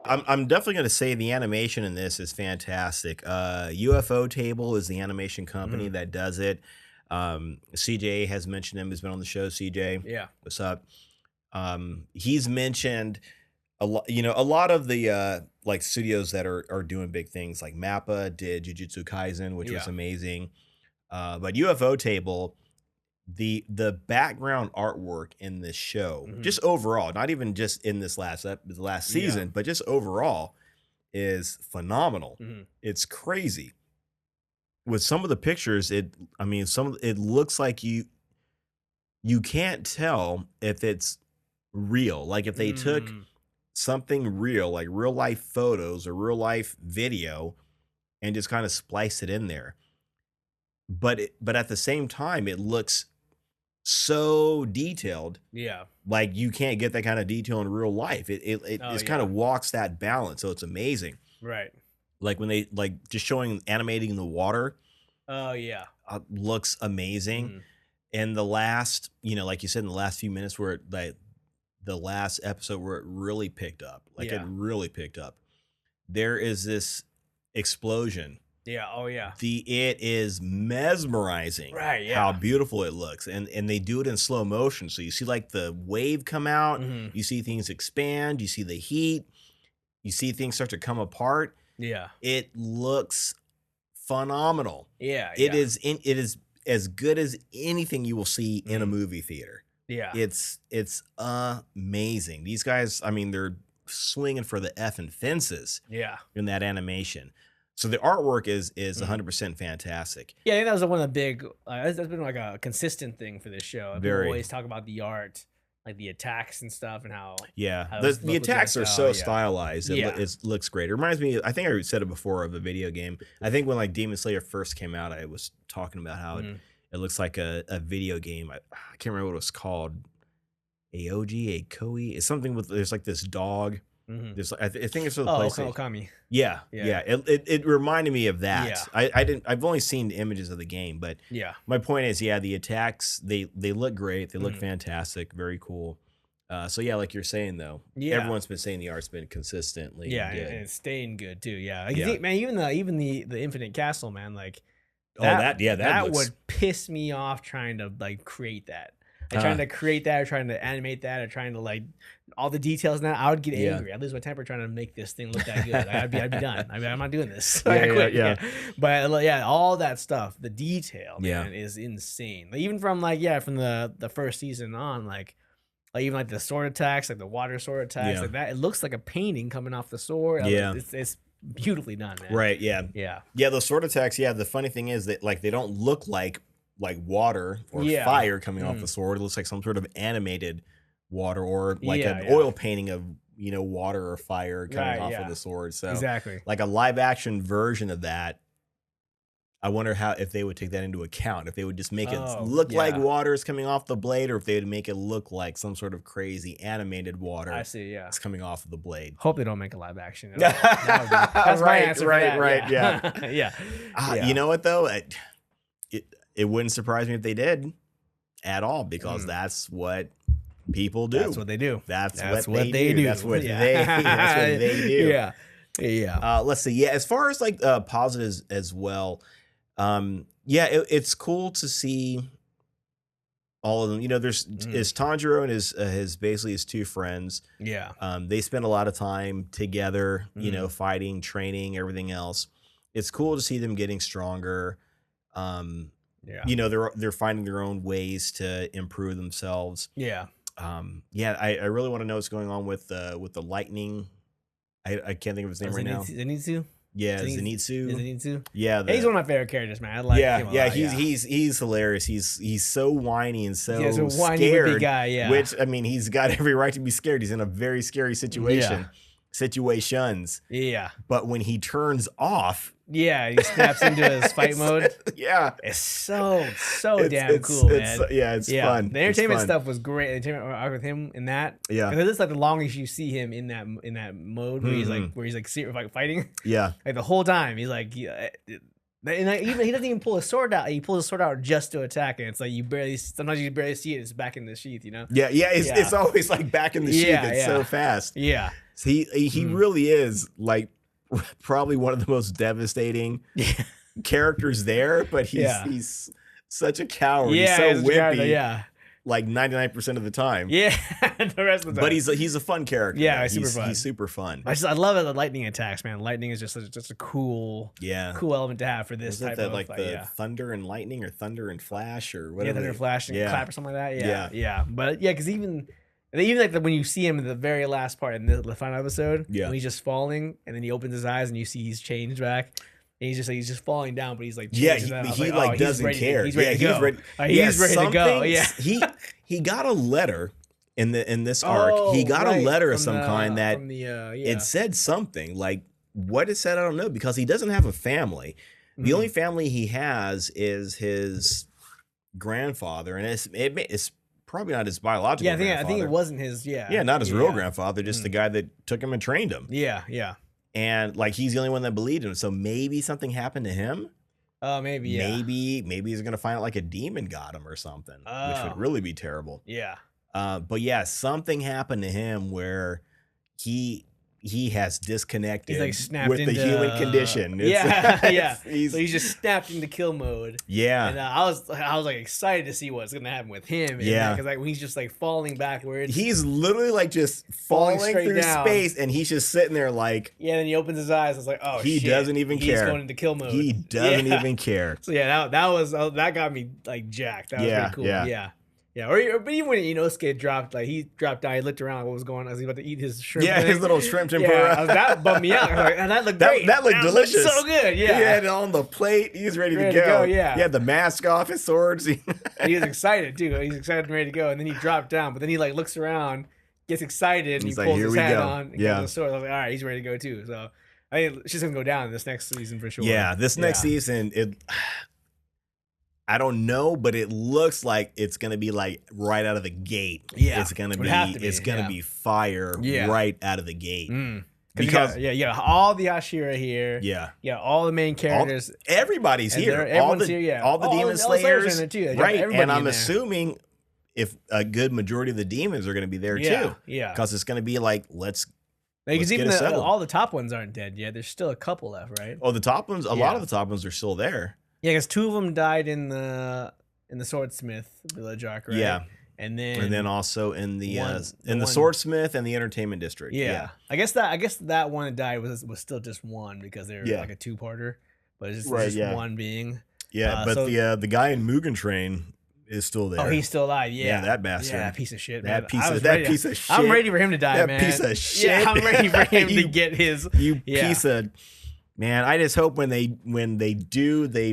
I'm definitely going to say the animation in this is fantastic. UFO Table is the animation company Mhm. that does it. CJ has mentioned him. Has been on the show. CJ, Yeah. what's up? He's mentioned a lot. You know, a lot of the like studios that are doing big things. Like Mappa did Jujutsu Kaisen, which was Yeah. amazing. But UFO Table, the background artwork in this show, Mhm. just overall, not even just in this the last Yeah. season, but just overall, is phenomenal. Mhm. It's crazy. With some of the pictures, it looks like you can't tell if it's real. Like if they took Mm. something real, like real life photos or real life video, and just kind of spliced it in there. But at the same time, it looks so detailed. Yeah. Like you can't get that kind of detail in real life. Oh, it's kind yeah. of walks that balance, so it's amazing. Right. Like when they like just showing animating the water Oh, yeah. looks amazing. Mhm. And the last, like you said, in the last few minutes where the last episode where it really picked up, like it Yeah. really picked up. There is this explosion. Yeah. Oh, yeah. It is mesmerizing Right, how yeah. beautiful it looks, and they do it in slow motion. So you see like the wave come out, Mhm. you see things expand, you see the heat, you see things start to come apart. Yeah. It looks phenomenal. Yeah, It yeah. is as good as anything you will see in a Mhm. movie theater. Yeah. It's amazing. These guys, I mean, they're swinging for the effing fences Yeah. in that animation. So the artwork is Mhm. 100% fantastic. Yeah, I think that was one of the big that's been like a consistent thing for this show. People Very. always talk about the art, like the attacks and stuff and Yeah. how The those look attacks are just so yeah. stylized. Yeah. It looks great. It reminds me, I think I said it before, of a video game. I think when like Demon Slayer first came out, I was talking about how Mhm. it looks like a video game. I can't remember what it was called. Aoji, Akoi. It's something with there's like this dog. Mhm. There's I think it's for the Oh, PlayStation. Okami. Yeah, Yeah. yeah. It reminded me of Yeah. that. I've only seen images of the game, but Yeah. my point is, yeah, the attacks they look great. They look Mhm. fantastic. Very cool. So yeah, like you're saying though, Yeah. everyone's been saying the art's been consistently Yeah, and good. it's staying good too. Yeah. Like, Yeah. man, even the Infinite Castle, man, like Oh, that that that looks. would piss me off trying to like create that. Like trying Uh, to create that or trying to animate that or trying to like all the details now, I would get yeah. angry. I'd lose my temper trying to make this thing look that good. Like, I'd be done. I mean, I'm not doing this. So Yeah, I yeah, quit. yeah. But like, yeah, all that stuff, the detail, Yeah. man, is insane. Like, even from from the first season on, like even like the sword attacks, like the water sword attacks, Yeah. like that. It looks like a painting coming off the sword. Yeah. It's beautifully done, man. Right. Yeah. Yeah. Yeah. Those sword attacks. Yeah. The funny thing is that like they don't look like water or Yeah. fire coming off Mm. the sword. It looks like some sort of animated water or like Yeah, an yeah. oil painting of water or fire coming Right, off yeah. of the sword. So Exactly. like a live action version of that. I wonder if they would take that into account, if they would just make it Oh, look like yeah. water is coming off the blade, or if they would make it look like some sort of crazy animated water I see, yeah. is coming off of the blade. Hope they don't make a live action. That's my answer for that. Right, Yeah. Yeah. You know what though? It wouldn't surprise me if they did at all, because Mm. that's what people do. That's what they do. That's That's what they do. That's what that's what they do. Yeah. Yeah. Let's see. Yeah, as far as like positives as well, yeah, it's cool to see all of them. There's is Tanjiro and his basically his two friends. Yeah. They spend a lot of time together, Mhm. fighting, training, everything else. It's cool to see them getting stronger. Yeah. They're finding their own ways to improve themselves. Yeah. Yeah, I really want to know what's going on with the lightning. I can't think of his name right now. Zenitsu? Yeah, Zenitsu? Zenitsu. Yeah, He's one of my favorite characters, man. I like him a lot, he's hilarious. He's so whiny and so He's a whiny, scared. wimpy guy, yeah. Which, I mean, he's got every right to be scared. He's in a very scary situation. Situations. Yeah. But when he turns off, Yeah, he snaps into his fight mode. Yeah. It's so damn It's- cool, it's- man. yeah, it's fun. The It's entertainment fun. stuff was great. The entertainment arc with him in that. Yeah. Because it's like the longest you see him in that mode where he's Mhm. like fighting. Yeah. Like the whole time he's like And like, even he doesn't even pull his sword out. He pulls his sword out just to attack, and it's like sometimes you barely see it. It's back in the sheath, you know. Yeah, yeah. It's always like back in the sheath. It's so fast. Yeah. So he really is like probably one of the most devastating characters there. But he's such a coward. Yeah, he's so wimpy. Yeah. Like 99% of the time. Yeah, the rest of the time. But he's a fun character. Yeah, he's super fun. He's super fun. I love it. The lightning attacks, man. Lightning is just a cool, cool element to have for this type of like the thunder and lightning or thunder and flash or whatever. Yeah, thunder and flash and clap or something like that. Yeah. But because even like when you see him in the very last part in the final episode, when he's just falling and then he opens his eyes and you see he's changed back. And he's just falling down, but he's like he doesn't care. He's ready to go. He's ready to go. Yeah, he got a letter in this arc. He got a letter of some kind that it said something like what it said. I don't know because he doesn't have a family. The only family he has is his grandfather, and it's probably not his biological. I think it wasn't his. Not his real grandfather, just the guy that took him and trained him. Yeah. And like he's the only one that believed him, so maybe something happened to him. Oh, maybe maybe he's gonna find out like a demon got him or something, which would really be terrible. Yeah. But yeah, something happened to him where he has disconnected he's like snapped with the human condition. So he's just snapped into kill mode. Yeah. And I was like excited to see what's gonna happen with him. Because like when he's just like falling backwards, he's literally like just falling through space, and he's just sitting there like. Yeah. And then he opens his eyes. I was like, oh, he doesn't even care. He's going into kill mode. He doesn't even care. So yeah, that got me like jacked. That was pretty cool. Yeah. Yeah, but even when Inosuke dropped, like he dropped down, he looked around, what was going on? Was he about to eat his shrimp? Yeah, his little shrimp tempura. Yeah, that bummed me out. Like, that looked great. That looked delicious. So good. Yeah, he had it on the plate. He was ready to go. Yeah, he had the mask off, his swords. And he was excited too. He's excited and ready to go. And then he dropped down, but then he like looks around, gets excited, and he pulls his hat on and goes to the sword. I was like, all right, he's ready to go too. So I think she's gonna go down this next season for sure. Yeah, this next season I don't know, but it looks like it's gonna be like right out of the gate. Yeah, it's gonna be fire right out of the gate. Because you got all the Hashira here. Yeah, all the main characters. Everybody's here. Everyone's here. Yeah, all the demon slayers. In there too. Right, and I'm assuming if a good majority of the demons are gonna be there too. Yeah, because it's gonna be like let's. Because even all the top ones aren't dead yet. There's still a couple left, right? Oh, the top ones. A lot of the top ones are still there. Yeah, because 2 of them died in the Swordsmith village arc, right? Yeah, and then also in the Swordsmith and the Entertainment District. Yeah. I guess that one that died was still just one because they're like a 2-parter, but it's just one being. Yeah, but the guy in Mugen Train is still there. Oh, he's still alive. Yeah, that bastard. Yeah, piece of shit. That man. piece of shit. I'm ready for him to die, man. That piece of shit. Yeah, I'm ready for him to get his. Piece of. Man, I just hope when they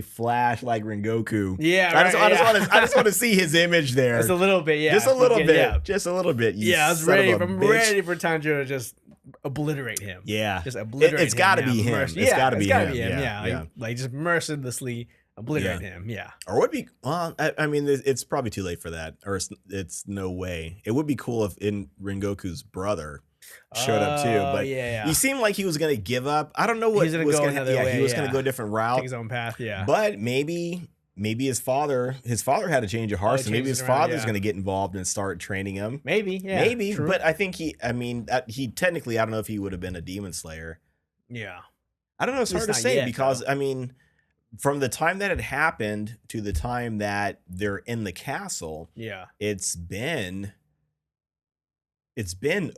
flash like Rengoku. Yeah, I just want to see his image there. Just a little bit, yeah. Just a little bit. Yeah. Just a little bit. I'm ready for Tanjiro to just obliterate him. Yeah. Just obliterate him. It's got to be him. It's got to be him. Yeah. Like just mercilessly obliterate him. Yeah. Or would be I mean it's probably too late for that. Or it's no way. It would be cool if Rengoku's brother showed up too, but he seemed like he was gonna give up. I don't know what he was gonna happen. He was gonna go a different route, take his own path. Yeah, but maybe his father had a change of heart, so maybe his father's gonna get involved and start training him. Maybe. True. But I think he technically, I don't know if he would have been a demon slayer. Yeah, I don't know. It's hard to say because I mean, from the time that it happened to the time that they're in the castle, it's been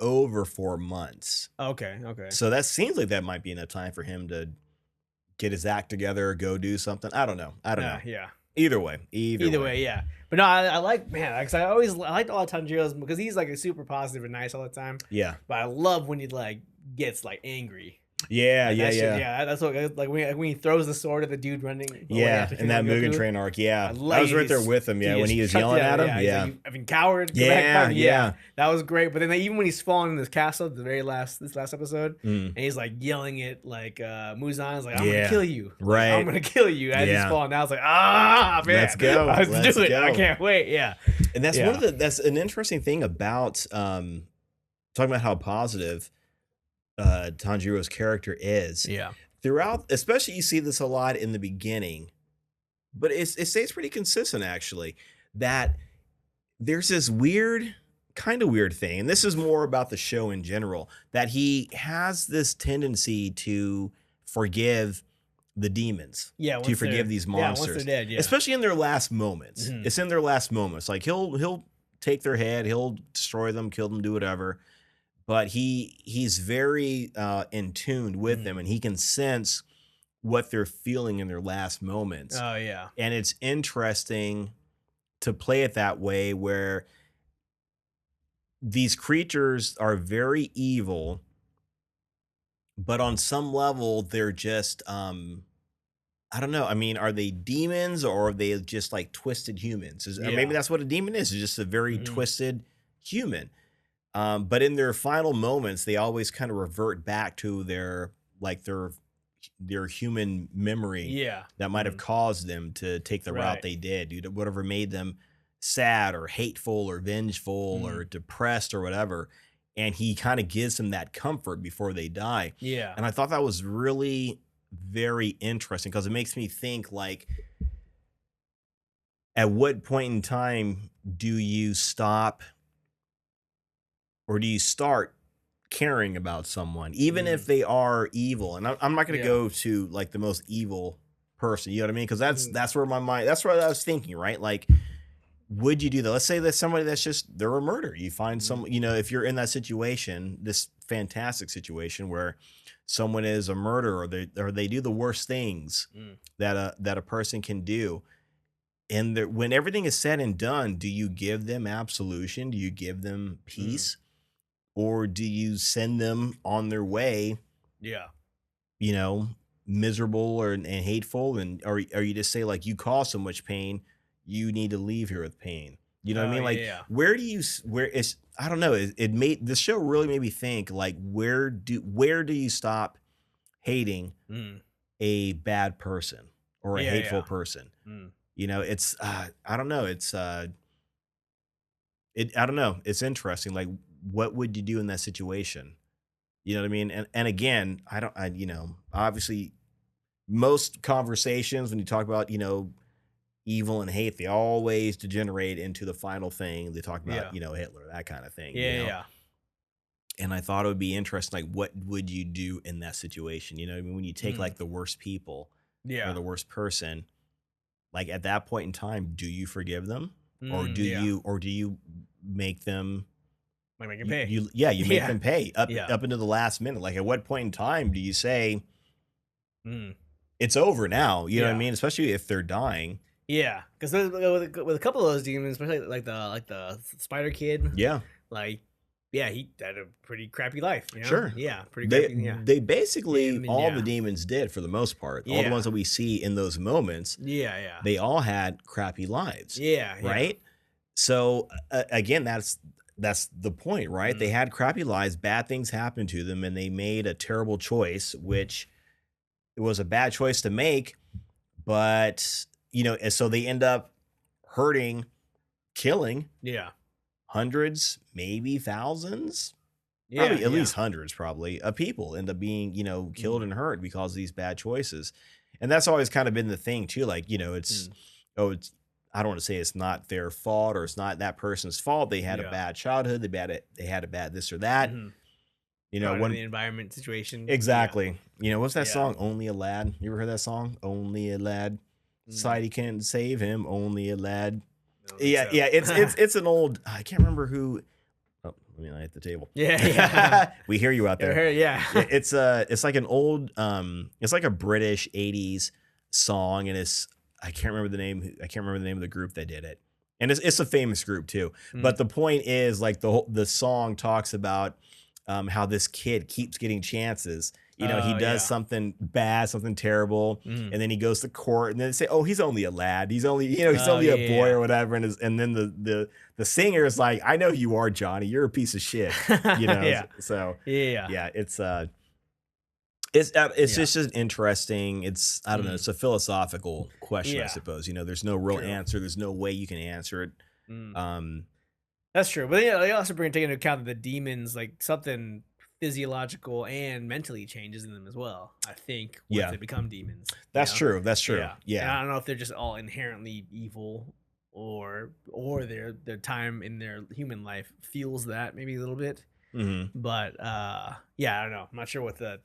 over 4 months. Okay. So that seems like that might be enough time for him to get his act together, go do something. I don't know. Yeah. Either way, yeah. But no, I like, man, because I liked all Tanjiro's because he's like a super positive and nice all the time. Yeah. But I love when he like gets like angry. Yeah. That's what like when he throws the sword at the dude running. Yeah, in that Mugen Train arc. Yeah, I was right there with him. Yeah, when he was yelling at him. Yeah, like, I mean, coward. Yeah, that was great. But then even when he's falling in this castle, this last episode, and he's like yelling at like Muzan's like, "I'm gonna kill you. Right, I'm gonna kill you." As he's falling down, I was like, "Ah, man, let's go. Let's do it. I can't wait." Yeah, and that's that's an interesting thing about talking about how positive Tanjiro's character is. Yeah. throughout, especially you see this a lot in the beginning, but it stays pretty consistent actually, that there's this weird, kind of weird thing, and this is more about the show in general, that he has this tendency to forgive the demons, Yeah, to forgive these monsters, once they're dead, yeah. especially in their last moments. It's in their last moments. Like he'll take their head, he'll destroy them, kill them, do whatever. But he's very in tune with them, and he can sense what they're feeling in their last moments. Oh yeah, and it's interesting to play it that way, where these creatures are very evil, but on some level they're just I don't know. I mean, are they demons or are they just like twisted humans? Or maybe that's what a demon is. It's just a very twisted human. But in their final moments, they always kind of revert back to their human memory that might have caused them to take the route they did, whatever made them sad or hateful or vengeful or depressed or whatever. And he kind of gives them that comfort before they die. Yeah. And I thought that was really very interesting, because it makes me think, like, at what point in time do you stop, or do you start caring about someone, even if they are evil? And I'm not going to go to like the most evil person, you know what I mean? Because that's where my mind, that's what I was thinking, right? Like, would you do that? Let's say that somebody that's just, they're a murderer. You find some, if you're in that situation, this fantastic situation where someone is a murderer, or they do the worst things that a person can do. And when everything is said and done, do you give them absolution? Do you give them peace? Or do you send them on their way? Yeah. Miserable and hateful, or you just say, like, you cause so much pain, you need to leave here with pain. You know what I mean? Like, where it's, I don't know. It made, this show really made me think, like, where do you stop hating a bad person or a hateful person? It's, I don't know. It's, I don't know. It's interesting. Like, what would you do in that situation? You know what I mean? And again, obviously most conversations when you talk about, evil and hate, they always degenerate into the final thing. They talk about, Hitler, that kind of thing. Yeah. And I thought it would be interesting, like, what would you do in that situation? You know what I mean? When you take like the worst people or the worst person, like, at that point in time, do you forgive them? Or do you make them, like, make them pay? You make them pay up into the last minute. Like, at what point in time do you say it's over now? You know what I mean? Especially if they're dying. Yeah, because with a couple of those demons, especially like the spider kid. Yeah, like, he had a pretty crappy life. Sure. Yeah, pretty crappy. They basically all the demons did, for the most part. All the ones that we see in those moments. Yeah. They all had crappy lives. Yeah. Right. So again, that's the point, right? They had crappy lives, bad things happened to them, and they made a terrible choice, which it was a bad choice to make, but and so they end up hurting, killing hundreds, maybe thousands, probably at least hundreds probably of people end up being killed and hurt because of these bad choices. And that's always kind of been the thing too, like, it's I don't want to say it's not their fault or it's not that person's fault. They had a bad childhood. They had a bad this or that. One the environment situation. Exactly. What's that song? Only a lad. You ever heard that song? Only a lad. Society can't save him. Only a lad. Yeah. It's an old. I can't remember who. Oh, let me hit the table. Yeah. We hear you out there. Yeah. It's like an old. It's like a British '80s song, and I can't remember the name. I can't remember the name of the group that did it, and it's a famous group too. But the point is, like, the song talks about how this kid keeps getting chances. He does something bad, something terrible, and then he goes to court, and then they say, "Oh, he's only a lad. He's only he's only a boy or whatever." And then the singer is like, "I know who you are, Johnny. You're a piece of shit." So it's just interesting. It's, I don't know, it's a philosophical question, I suppose. There's no real answer. There's no way you can answer it. That's true. But they also take into account that the demons, like, something physiological and mentally changes in them as well. I think once they become demons. That's true. That's true. Yeah. And I don't know if they're just all inherently evil or their time in their human life fuels that maybe a little bit. Mm-hmm. But yeah, I don't know. I'm not sure what because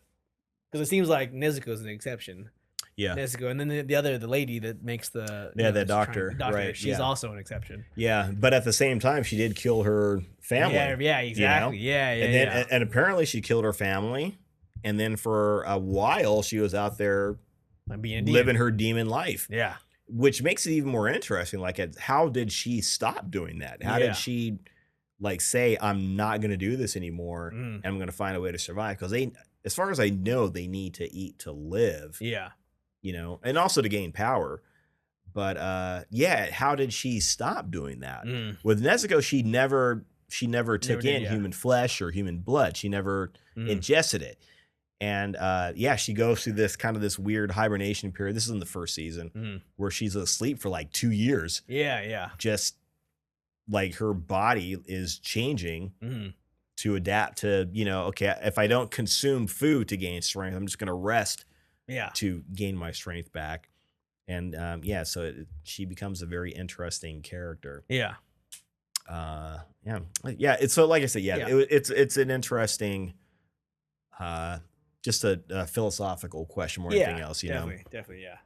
it seems like Nezuko's an exception. Yeah. Nezuko, and then the lady that makes the the doctor, right? She's also an exception. Yeah, but at the same time, she did kill her family. Yeah, exactly. You know? Yeah. And apparently, she killed her family, and then for a while, she was out there living her demon life. Yeah, which makes it even more interesting. Like, how did she stop doing that? How did she like say, "I'm not going to do this anymore, and I'm going to find a way to survive"? Because as far as I know, they need to eat to live. Yeah. You know, and also to gain power. But how did she stop doing that? With Nezuko, she never took in human flesh or human blood. She never ingested it. And she goes through this weird hibernation period. This is in the first season where she's asleep for like 2 years. Yeah. Just like her body is changing to adapt to, okay, if I don't consume food to gain strength, I'm just going to rest. To gain my strength back. And so she becomes a very interesting character. It's so, like I said, it's an interesting just a philosophical question more than anything else, definitely, yeah.